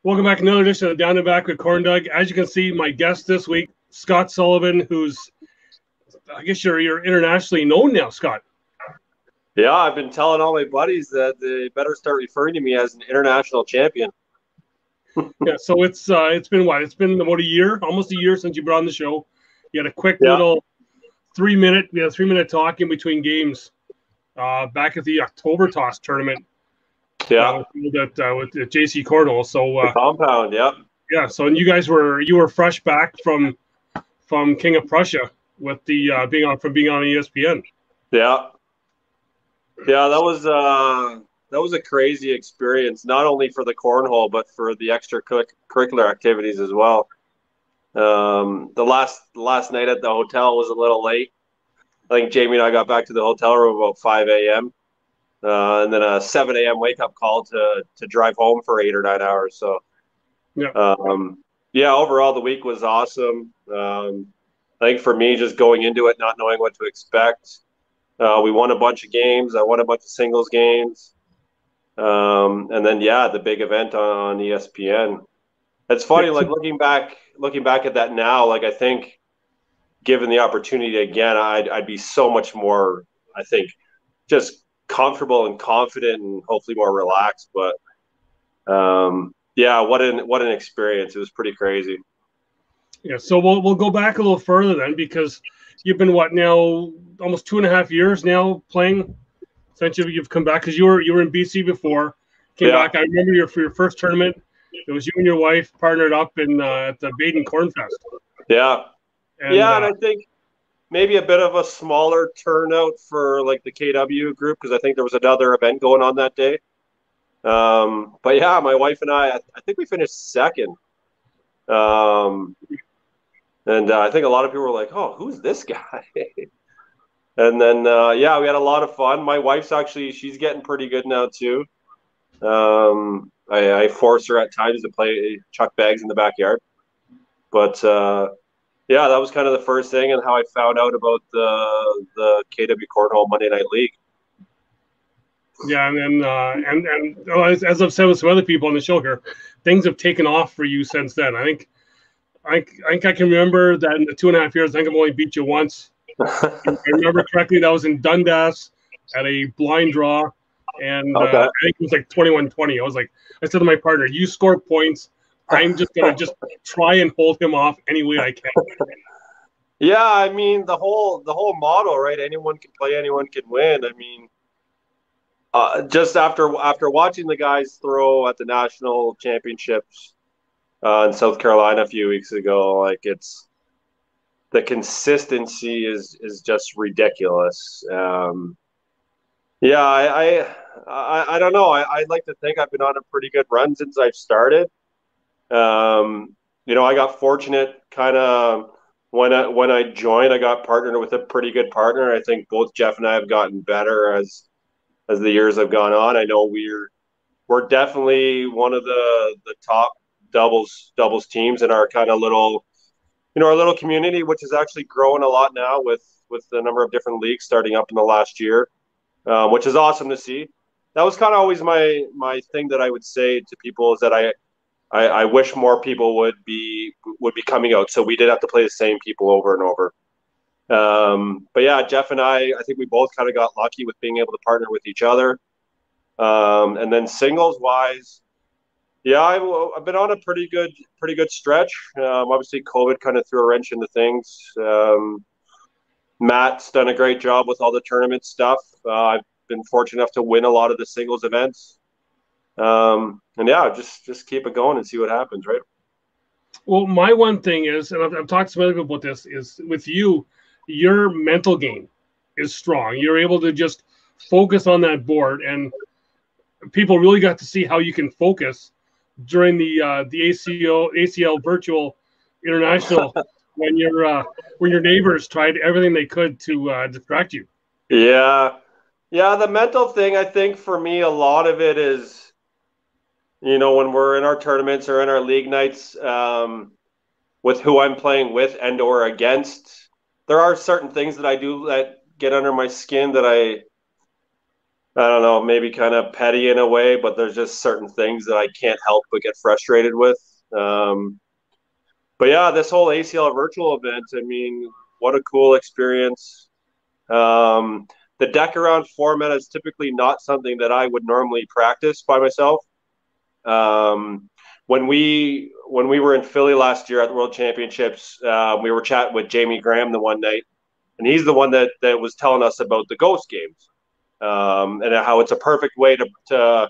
Welcome back to another edition of Down and Back with CornDoug. As you can see, my guest this week, Scott Sullivan, who's, I guess you're internationally known now, Scott. Yeah, I've been telling all my buddies that they better start referring to me as an international champion. Yeah, so it's been what? It's been about a year, almost a year since you brought on the show. You had a quick little 3-minute talk in between games back at the October Toss tournament. Yeah, with WCO Cornhole. So the compound. Yeah. Yeah. So and you were fresh back from King of Prussia with the being on ESPN. Yeah. Yeah, that was a crazy experience, not only for the cornhole but for the extracurricular activities as well. The last night at the hotel was a little late. I think Jamie and I got back to the hotel room about 5 a.m. And then a 7 a.m. wake up call to drive home for 8 or 9 hours. So, yeah, overall the week was awesome. I think for me, just going into it, not knowing what to expect, we won a bunch of games. I won a bunch of singles games, and then the big event on ESPN. It's funny, like looking back at that now. Like I think, given the opportunity again, I'd be so much more. I think just comfortable and confident and hopefully more relaxed. But what an experience. It was pretty crazy. Yeah, so we'll go back a little further then, because you've been now almost 2.5 years now playing since you've come back, because you were in BC before, came back. I remember for your first tournament, it was you and your wife partnered up in at the Baden Corn Fest. Yeah, and I think maybe a bit of a smaller turnout for like the KW group, because I think there was another event going on that day. But yeah, my wife and I think we finished second. And I think a lot of people were like, "Oh, who's this guy?" And then we had a lot of fun. My wife's she's getting pretty good now too. I force her at times to play chuck bags in the backyard, but that was kind of the first thing and how I found out about the KW Cornhole Monday Night League. Yeah, and as I've said with some other people on the show here, things have taken off for you since then. I think I can remember that in the 2.5 years, I think I've only beat you once. If I remember correctly, that was in Dundas at a blind draw, and I think it was like 21-20. I said to my partner, "You score points. I'm just gonna try and hold him off any way I can." Yeah, I mean the whole model, right? Anyone can play, anyone can win. I mean, just after watching the guys throw at the national championships in South Carolina a few weeks ago, like the consistency is just ridiculous. I don't know. I'd like to think I've been on a pretty good run since I've started. I got fortunate kind of when I joined, I got partnered with a pretty good partner. I think both Jeff and I have gotten better as the years have gone on. I know we're definitely one of the top doubles teams in our kind of little, our little community, which is actually growing a lot now with the number of different leagues starting up in the last year, which is awesome to see. That was kind of always my thing that I would say to people, is that I wish more people would be coming out, so we didn't have to play the same people over and over. But yeah, Jeff and I think we both kind of got lucky with being able to partner with each other. And then singles wise, I've been on a pretty good stretch. Obviously, COVID kind of threw a wrench into things. Matt's done a great job with all the tournament stuff. I've been fortunate enough to win a lot of the singles events. Just keep it going and see what happens, right? Well, my one thing is, and I've talked to some other people about this, is with you, your mental game is strong. You're able to just focus on that board, and people really got to see how you can focus during the ACL virtual international when your neighbors tried everything they could to distract you. Yeah, the mental thing, I think for me, a lot of it is, when we're in our tournaments or in our league nights, with who I'm playing with and or against, there are certain things that I do that get under my skin that I don't know, maybe kind of petty in a way, but there's just certain things that I can't help but get frustrated with. But yeah, this whole ACL virtual event, I mean, what a cool experience. The deck around format is typically not something that I would normally practice by myself. Um, when we were in Philly last year at the World Championships, we were chatting with Jamie Graham the one night, and he's the one that was telling us about the ghost games, and how it's a perfect way to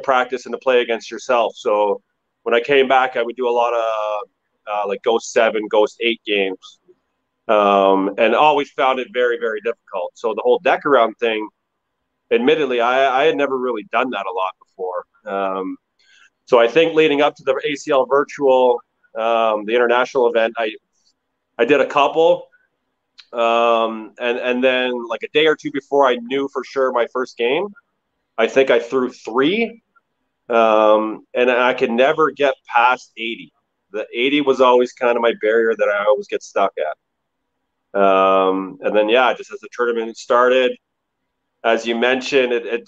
practice and to play against yourself. So when I came back, I would do a lot of like Ghost 7, Ghost 8 games, and always found it very, very difficult. So the whole deck around thing, admittedly, I had never really done that a lot before. So I think leading up to the ACL virtual, the international event, I did a couple, and then like a day or two before I knew for sure my first game, I think I threw 3, and I could never get past 80. The 80 was always kind of my barrier that I always get stuck at. And then yeah, just as the tournament started, as you mentioned, it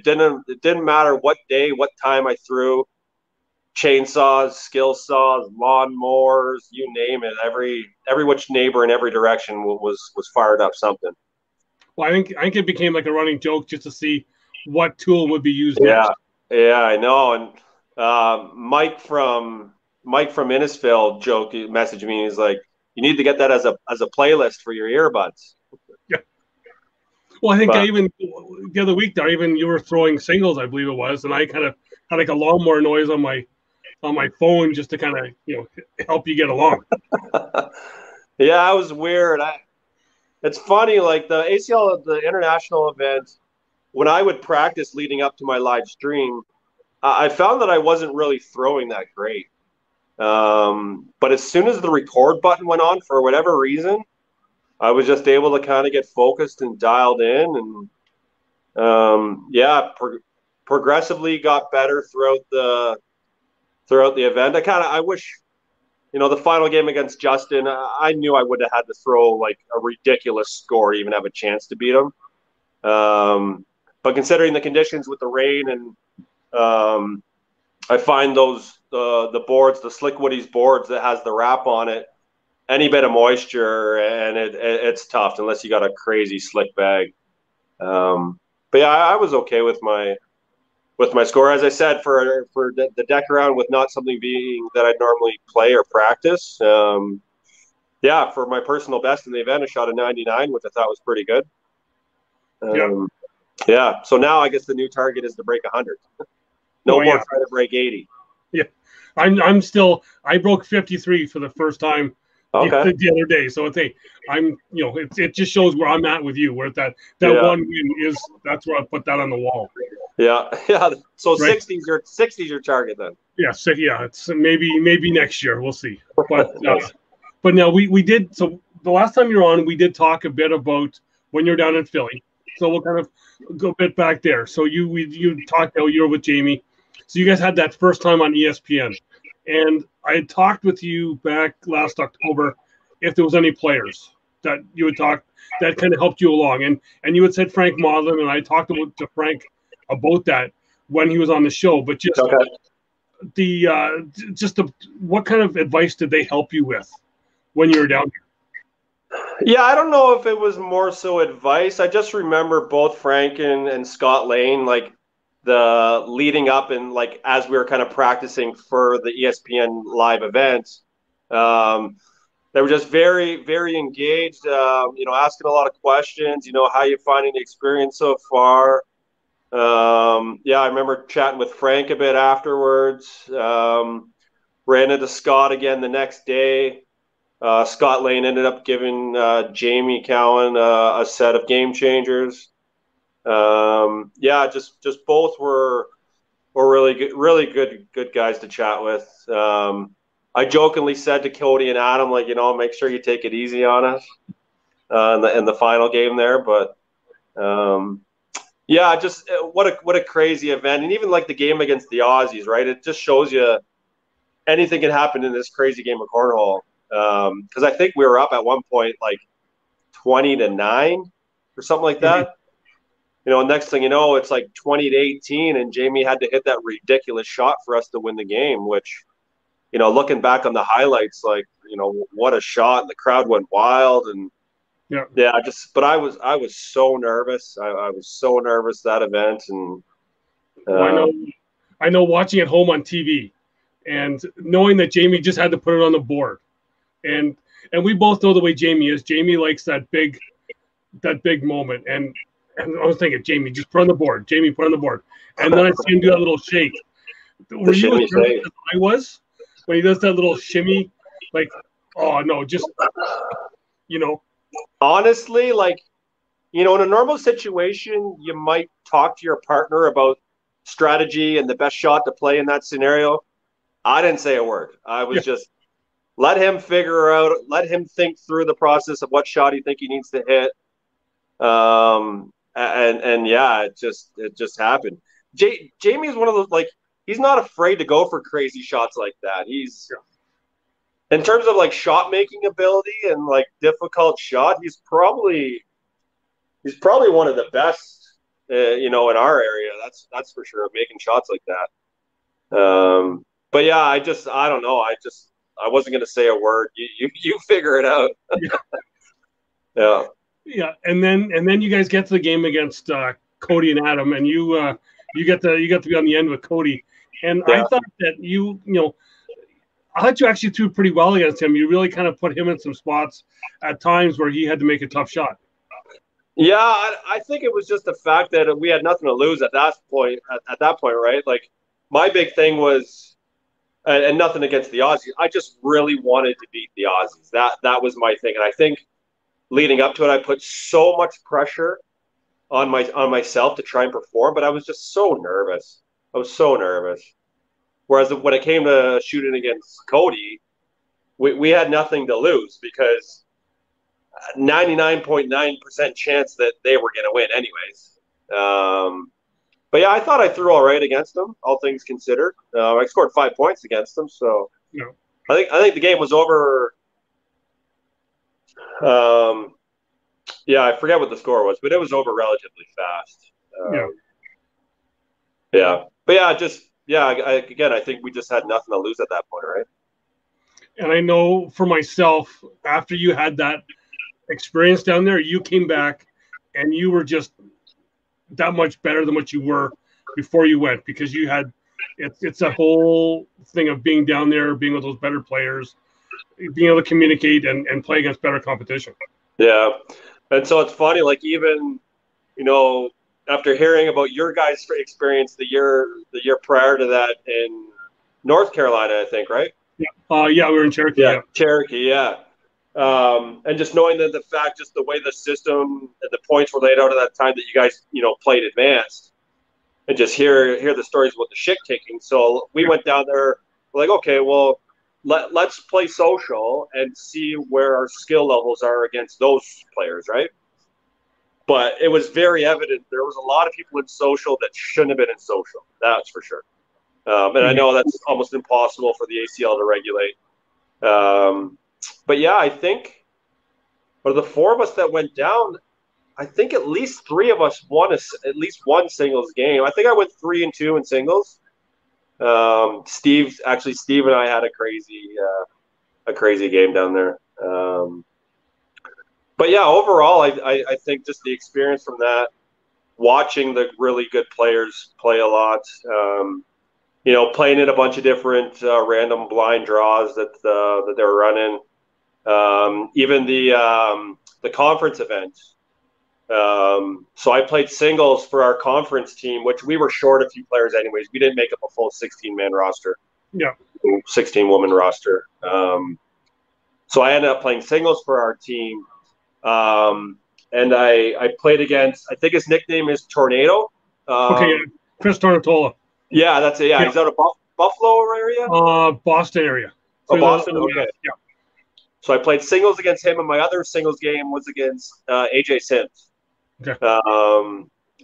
didn't matter what day, what time I threw. Chainsaws, skill saws, lawnmowers, you name it. Every which neighbor in every direction was fired up something. Well, I think it became like a running joke just to see what tool would be used Yeah, next. yeah, I know. And Mike from Innisfil messaged me. He's like, "You need to get that as a playlist for your earbuds." Yeah. Well, I think I But even the other week there, even you were throwing singles, I believe it was, and I kind of had like a lawnmower noise on my phone just to kind of help you get along. yeah, it was weird. It's funny, like the ACL, the international event. When I would practice leading up to my live stream, I found that I wasn't really throwing that great. But as soon as the record button went on, for whatever reason, I was just able to kind of get focused and dialed in, and yeah, progressively got better throughout the event. I wish, the final game against Justin, I knew I would have had to throw like a ridiculous score to even have a chance to beat him. But considering the conditions with the rain, and I find those the boards, the Slick Woody's boards that has the wrap on it, any bit of moisture and it's tough unless you got a crazy slick bag. But yeah, I was okay with my score. As I said, for the deck around with not something being that I'd normally play or practice. Yeah, for my personal best in the event, I shot a 99, which I thought was pretty good. Yeah. Yeah. So now I guess the new target is to break 100. No more trying to break 80. Yeah. I'm still. I broke 53 for the first time Okay. the other day. So it just shows where I'm at with you. Where that Yeah. one win is. That's where I put that on the wall. Yeah. Yeah. So Right. 60's your target then. Yeah. So yeah, it's maybe next year. We'll see. But Nice. but now we did. So the last time you were on, we did talk a bit about when you're down in Philly. So we'll kind of go a bit back there. So you talked how you were with Jamie. So you guys had that first time on ESPN, and I had talked with you back last October if there was any players that you had talked that kind of helped you along, and you had said Frank Modlin, and I talked to Frank about that when he was on the show. But just Okay. what kind of advice did they help you with when you were down here? Yeah, I don't know if it was more so advice. I just remember both Frank and Scott Lane, like the leading up and like as we were kind of practicing for the ESPN live events, they were just very, very engaged. Asking a lot of questions. How you finding the experience so far? Yeah, I remember chatting with Frank a bit afterwards. Ran into Scott again the next day. Scott Lane ended up giving Jamie Cowan a set of game changers. Yeah, just both were really good guys to chat with. I jokingly said to Cody and Adam, like, make sure you take it easy on us in the final game there. But yeah, just what a crazy event, and even like the game against the Aussies, right? It just shows you anything can happen in this crazy game of cornhole. Because I think we were up at one point like 20-9 or something like that. next thing you know, it's like 20-18, and Jamie had to hit that ridiculous shot for us to win the game, which, looking back on the highlights, like, what a shot. The crowd went wild, and yeah, but I was so nervous. I was so nervous that event. And I know watching at home on TV and knowing that Jamie just had to put it on the board. And we both know the way Jamie is. Jamie likes that big moment. And I was thinking, Jamie, just put on the board. Jamie, put on the board. And then I see him do that little shake. Were you as nervous as I was when he does that little shimmy? Like, oh, no, just, Honestly, like, in a normal situation, you might talk to your partner about strategy and the best shot to play in that scenario. I didn't say a word. I was just let him figure out, let him think through the process of what shot he think he needs to hit. And yeah, it just happened. Jamie is one of those, like, he's not afraid to go for crazy shots like that. He's in terms of like shot making ability and like difficult shot, he's probably one of the best, in our area. That's for sure, making shots like that. But yeah, I don't know. I wasn't going to say a word. You figure it out. Yeah. Yeah, and then you guys get to the game against Cody and Adam, and you get to be on the end with Cody, and I thought that I thought you actually threw pretty well against him. You really kind of put him in some spots at times where he had to make a tough shot. Yeah, I think it was just the fact that we had nothing to lose at that point. At that point, right? Like, my big thing was, and nothing against the Aussies, I just really wanted to beat the Aussies. That was my thing, and I think leading up to it, I put so much pressure on myself to try and perform, but I was just so nervous. I was so nervous. Whereas when it came to shooting against Cody, we had nothing to lose because 99.9% chance that they were going to win anyways. But yeah, I thought I threw all right against them, all things considered. I scored 5 points against them, so I think the game was over. Yeah, I forget what the score was, but it was over relatively fast. Yeah, but again, I think we just had nothing to lose at that point, right? And I know for myself, after you had that experience down there, you came back and you were just that much better than what you were before you went, because you had it's a whole thing of being down there, being with those better players, being able to communicate and play against better competition. Yeah. And so it's funny, like, even, after hearing about your guys' experience the year prior to that in North Carolina, I think, right? Yeah. Yeah, we were in Cherokee. Yeah. Cherokee, yeah. And just knowing that the fact, just the way the system and the points were laid out at that time that you guys, played advanced, and just hear the stories about the shit kicking. So we went down there, like, okay, well, let's play social and see where our skill levels are against those players, right? But it was very evident there was a lot of people in social that shouldn't have been in social. That's for sure. And I know that's almost impossible for the ACL to regulate. But yeah, I think of the four of us that went down, I think at least three of us won at least one singles game. I think I went 3-2 in singles. Steve and I had a crazy game down there. But yeah, overall, I think just the experience from that, watching the really good players play a lot, playing in a bunch of different random blind draws that they were running, even the conference event. So I played singles for our conference team, which we were short a few players anyways. We didn't make up a full 16-man roster. Yeah. 16-woman roster. So I ended up playing singles for our team. And I played against, I think his nickname is Tornado. Chris Tornatola. Yeah, that's it. Yeah, he's out of Buffalo area? Boston area. So Boston, okay. Yeah. So I played singles against him, and my other singles game was against AJ Sims. Okay.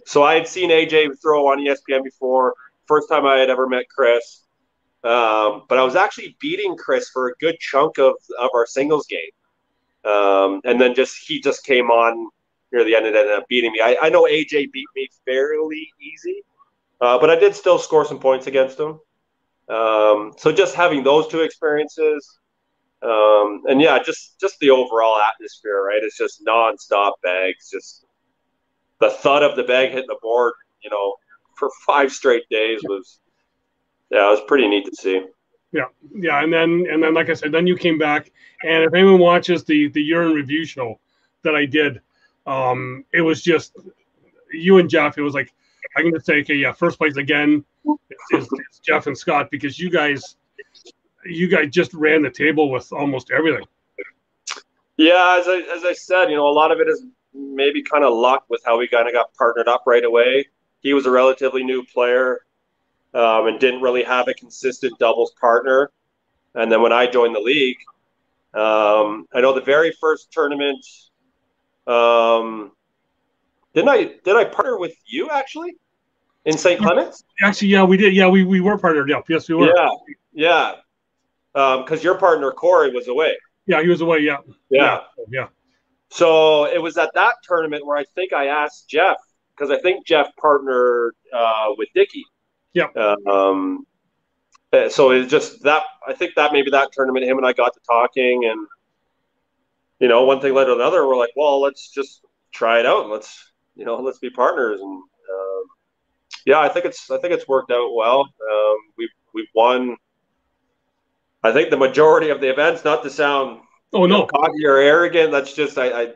So I had seen AJ throw on ESPN before. First time I had ever met Chris. But I was actually beating Chris for a good chunk of our singles game. And then he just came on, near the end it ended up beating me. I know AJ beat me fairly easy, but I did still score some points against him. So just having those two experiences, and yeah, just the overall atmosphere, right? It's just nonstop bags, just the thud of the bag hitting the board, for 5 straight days it was pretty neat to see. Yeah, and then like I said, then you came back, and if anyone watches the urine review show that I did, it was just you and Jeff. It was like I can just say, okay, yeah, first place again is Jeff and Scott, because you guys just ran the table with almost everything. Yeah, as I said, a lot of it is maybe kind of luck with how we kind of got partnered up right away. He was a relatively new player. And didn't really have a consistent doubles partner. And then when I joined the league, I know the very first tournament, did I partner with you actually in St. Clements? Actually, yeah, we did. Yeah, we were partnered up. Yes, we were. Yeah. Because your partner Corey was away. Yeah, he was away. Yeah. So it was at that tournament where I think I asked Jeff, because I think Jeff partnered with Dickie. Yeah. So it's just that I think that maybe that tournament, him and I got to talking, and one thing led to another. We're like, well, let's just try it out, and let's be partners. And yeah, I think it's worked out well. We've won, I think, the majority of the events. Not to sound cocky or arrogant. That's just I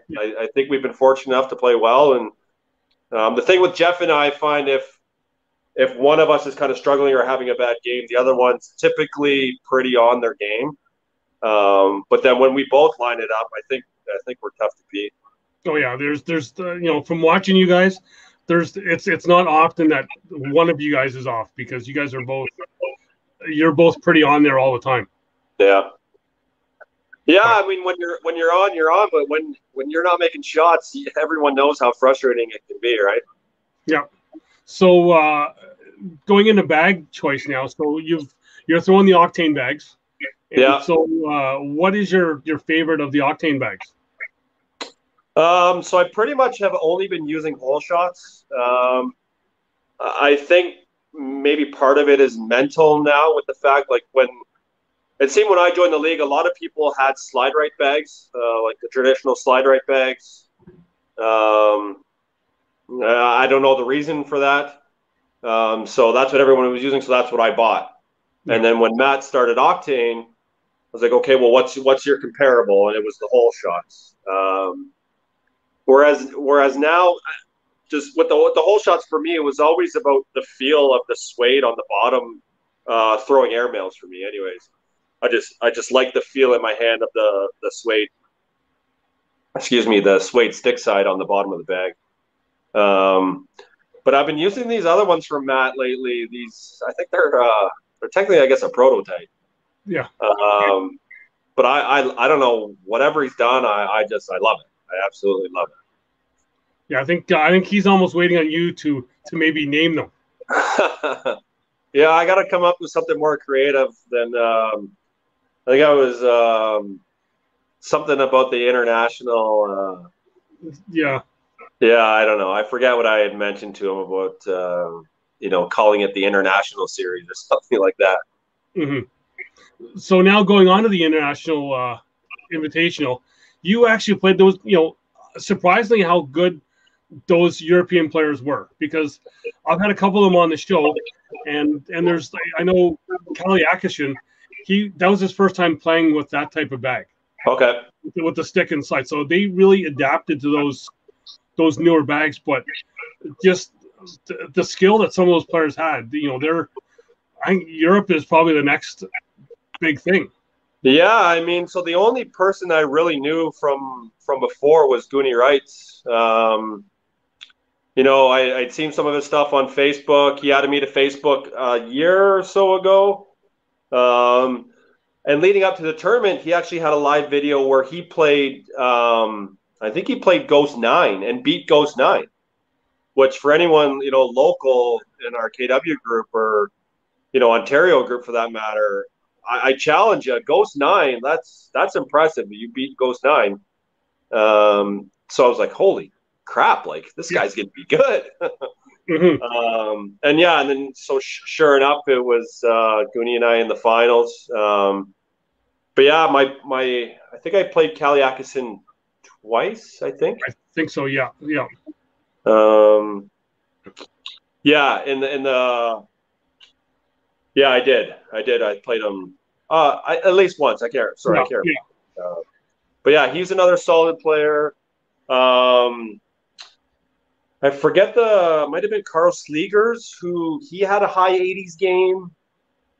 think we've been fortunate enough to play well. And the thing with Jeff and I find if one of us is kind of struggling or having a bad game, the other one's typically pretty on their game. But then when we both line it up, I think we're tough to beat. Oh yeah, there's from watching you guys, it's not often that one of you guys is off, because you guys you're both pretty on there all the time. Yeah. Yeah, I mean, when you're on, you're on, but when you're not making shots, everyone knows how frustrating it can be, right? Yeah. So going into bag choice now, so you're throwing the Oktane bags. Yeah. So what is your favorite of the Oktane bags? So I pretty much have only been using hole shots. I think maybe part of it is mental now, with the fact, like, when it seemed when I joined the league, a lot of people had slide right bags, like the traditional slide right bags. I don't know the reason for that. So that's what everyone was using. So that's what I bought. Yeah. And then when Matt started Oktane, I was like, okay, well, what's your comparable? And it was the hole shots. Whereas now, just with the hole shots, for me, it was always about the feel of the suede on the bottom, throwing airmails for me. Anyways, I just like the feel in my hand of the suede. Excuse me, the suede stick side on the bottom of the bag. But I've been using these other ones from Matt lately. These, I think they're technically, I guess, a prototype. Yeah. But I don't know, whatever he's done, I love it. I absolutely love it. Yeah, I think he's almost waiting on you to maybe name them. Yeah, I got to come up with something more creative than I think I was something about the international. Yeah. Yeah, I don't know. I forget what I had mentioned to him about, calling it the International Series or something like that. Mm-hmm. So now going on to the International Invitational, you actually played those, surprisingly how good those European players were, because I've had a couple of them on the show, and there's, I know Kalle Akishin, that was his first time playing with that type of bag. Okay. With the stick inside. So they really adapted to those newer bags, but just the skill that some of those players had, I think Europe is probably the next big thing. Yeah, I mean, so the only person I really knew from before was Goonie Wrights. I'd seen some of his stuff on Facebook. He added me to Facebook a year or so ago. And leading up to the tournament, he actually had a live video where he played, I think he played Ghost 9 and beat Ghost 9, which for anyone, local in our KW group or, Ontario group for that matter, I challenge you. Ghost 9, that's impressive. You beat Ghost 9. So I was like, holy crap, like this guy's gonna be good. And then so sure enough, it was Goonie and I in the finals. But yeah, my I think I played Kaliakison twice. I think so. Yeah. In the I did. I played him at least once. I can't. Sorry, I can't. Yeah. But yeah, he's another solid player. I forget might have been Carl Slegers, who he had a high 80s game.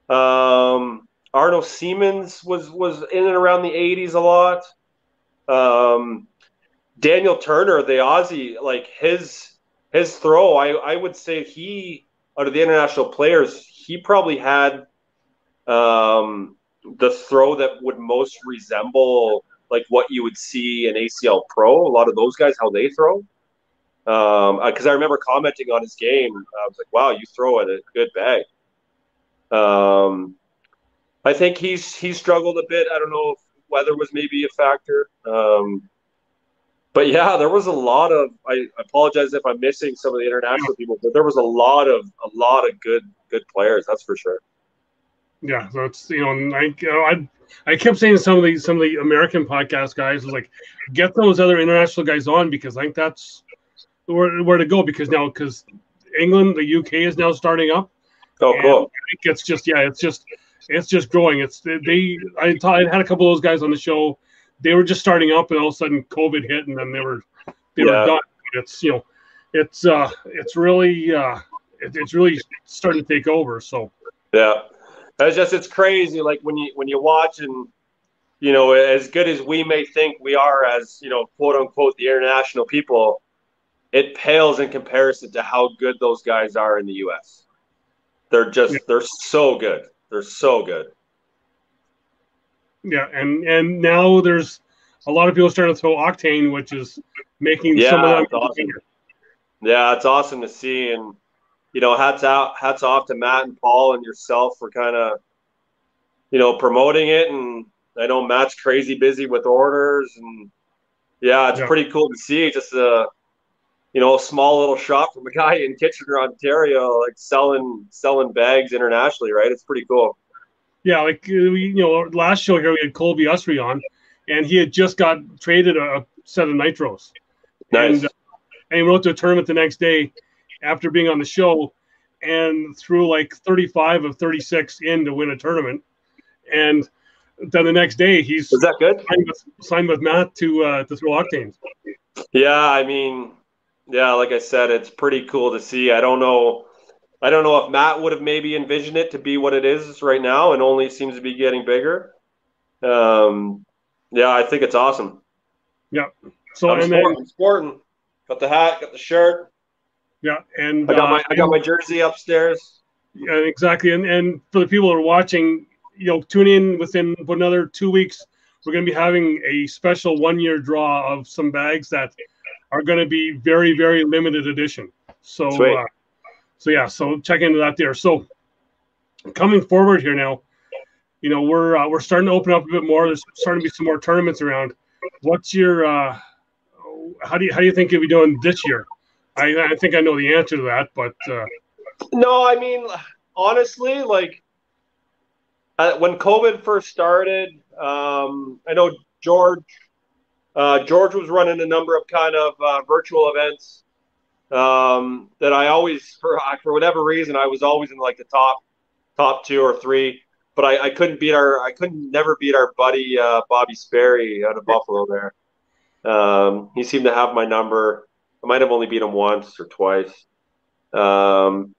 Arno Siemens was in and around the 80s a lot. Daniel Turner, the Aussie, like his throw, I would say he, out of the international players, he probably had the throw that would most resemble like what you would see in ACL Pro. A lot of those guys, how they throw. Because I remember commenting on his game. I was like, wow, you throw at a good bag. I think he's struggled a bit. I don't know if weather was maybe a factor. But yeah, there was a lot of. I apologize if I'm missing some of the international people, but there was a lot of good players. That's for sure. Yeah, so it's I kept saying to some of the American podcast guys, was like, get those other international guys on, because I think that's where to go, because England, the UK is now starting up. Oh, cool. I think it's just growing. I had a couple of those guys on the show. They were just starting up, and all of a sudden COVID hit, and then they were done. It's really starting to take over. So yeah, it's crazy. Like when you watch, and as good as we may think we are as quote unquote the international people, it pales in comparison to how good those guys are in the U.S. They're so good. They're so good. Yeah, and now there's a lot of people starting to throw Oktane, which is making some of them. Awesome. Yeah, it's awesome to see, and hats off to Matt and Paul and yourself for kind of promoting it. And I know Matt's crazy busy with orders, and it's pretty cool to see just a small little shop from a guy in Kitchener, Ontario, like selling bags internationally, right? It's pretty cool. Yeah, like last show here we had Colby Usry on, and he had just got traded a set of nitros. Nice. And he wrote to a tournament the next day after being on the show, and threw like 35 of 36 in to win a tournament. And then the next day he's that good? Signed with Matt to throw Oktanes. Yeah, I mean, like I said, it's pretty cool to see. I don't know if Matt would have maybe envisioned it to be what it is right now, and only seems to be getting bigger. I think it's awesome. Yeah. So I'm sporting. Got the hat, got the shirt. Yeah, and I got my jersey upstairs. Yeah, exactly. And for the people who are watching, tune in within another 2 weeks. We're going to be having a special 1-year draw of some bags that are going to be very, very limited edition. So, so check into that there. So, coming forward here now, we're starting to open up a bit more. There's starting to be some more tournaments around. What's your how do you think you'll be doing this year? I think I know the answer to that, but no, I mean, honestly, like when COVID first started, I know George was running a number of kind of virtual events that I always, for whatever reason, I was always in like the top 2 or 3. But I couldn't never beat our buddy Bobby Sperry out of Buffalo there. He seemed to have my number. I might have only beat him once or twice. And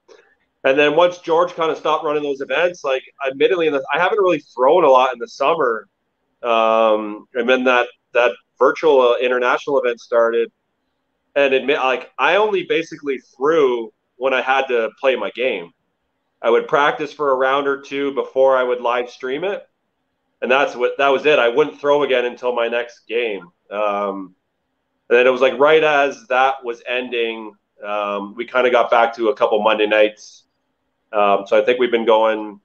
then once George kind of stopped running those events, like admittedly, I haven't really thrown a lot in the summer. And then that virtual international event started, and I only basically threw when I had to play my game. I would practice for a round or two before I would live stream it, and that was it. I wouldn't throw again until my next game. And then it was like right as that was ending, we kind of got back to a couple Monday nights. So I think we've been going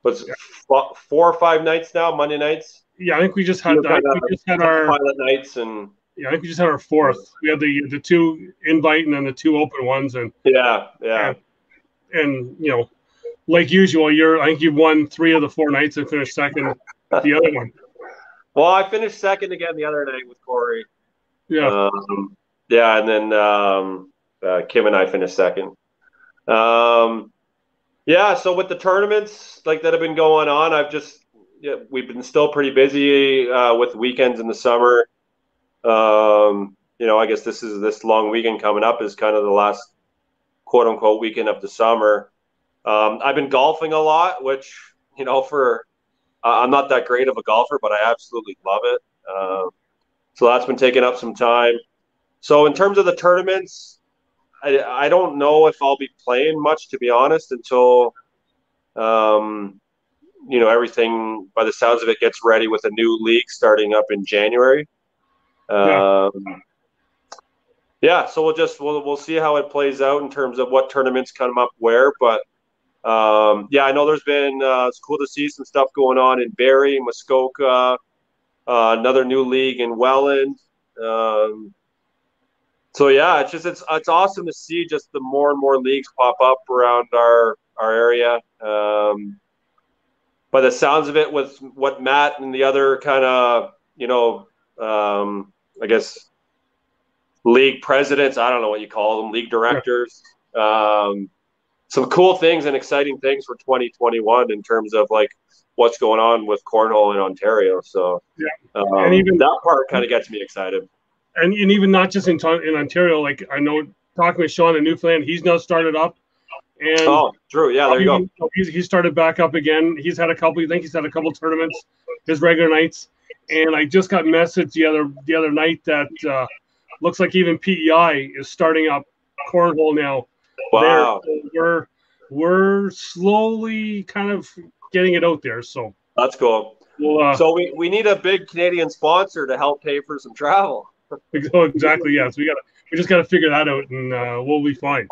4 or 5 nights now, Monday nights. Yeah, I think we just had our pilot nights, and Yeah, I think we just had our fourth. We had the two invite and then the two open ones, and yeah. And you know, like usual, I think you've won 3 of the 4 nights and finished second the other one. Well, I finished second again the other night with Corey. Yeah. Yeah, and then Kim and I finished second. Yeah, so with the tournaments like that have been going on, we've been still pretty busy with weekends in the summer. I guess this long weekend coming up is kind of the last quote unquote weekend of the summer. I've been golfing a lot, which I'm not that great of a golfer, but I absolutely love it. So that's been taking up some time. So in terms of the tournaments, I don't know if I'll be playing much, to be honest, until everything, by the sounds of it, gets ready with a new league starting up in January. Yeah, so we'll see how it plays out in terms of what tournaments come up where. But I know there's been it's cool to see some stuff going on in Barrie, Muskoka, another new league in Welland. So yeah, it's awesome to see just the more and more leagues pop up around our area. By the sounds of it, with what Matt and the other kind of I guess league presidents, I don't know what you call them, league directors. Some cool things and exciting things for 2021 in terms of like what's going on with cornhole in Ontario. So and even that part kind of gets me excited. And even not just in Ontario, like I know talking with Sean in Newfoundland, he's now started up. And true. Yeah, there you go. He started back up again. He's had a couple tournaments, his regular nights. And I just got message the other night that looks like even PEI is starting up cornhole now. Wow. So we're slowly kind of getting it out there. So that's cool. Well, so we need a big Canadian sponsor to help pay for some travel. Exactly. Yes, we just got to figure that out, and we'll be fine.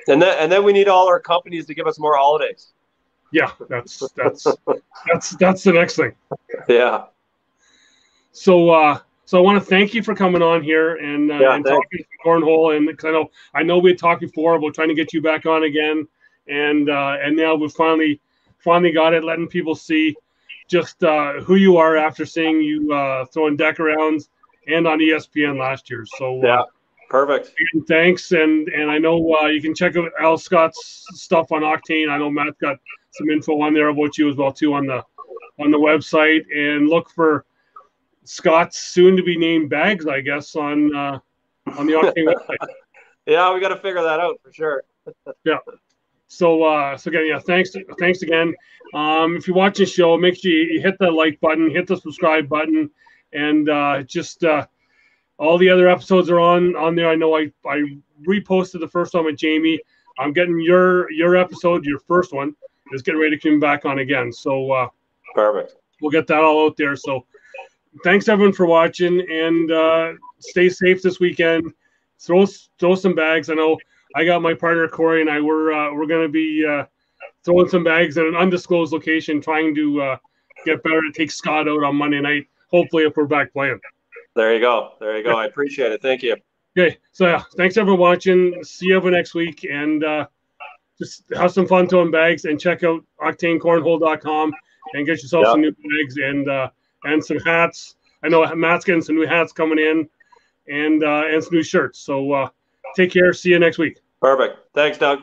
And then we need all our companies to give us more holidays. Yeah, that's the next thing. Yeah. So I want to thank you for coming on here and talking cornhole, and because I know we had talked before about trying to get you back on again, and now we finally got it, letting people see just who you are after seeing you throwing deck arounds and on ESPN last year. So yeah, perfect. Thanks, and I know you can check out Al Scott's stuff on Oktane. I know Matt's got some info on there about you as well too on the website, and look for Scott's soon to be named bags, I guess, on the Oktane website. Yeah, we got to figure that out for sure. Yeah. So again, yeah, thanks again. If you're watching the show, make sure you hit the like button, hit the subscribe button, and just all the other episodes are on there. I know I reposted the first one with Jamie. I'm getting your episode, your first one, is getting ready to come back on again. So perfect. We'll get that all out there. So thanks everyone for watching, and stay safe this weekend. Throw some bags. I know I got my partner Corey and I we're going to be throwing some bags at an undisclosed location, trying to get better to take Scott out on Monday night. Hopefully, if we're back playing. There you go. Yeah. I appreciate it. Thank you. Okay, so yeah, thanks everyone watching. See you next week, and just have some fun throwing bags, and check out OktaneCornhole.com and get yourself some new bags and some hats. I know Matt's getting some new hats coming in, and some new shirts. So take care. See you next week. Perfect. Thanks, Doug.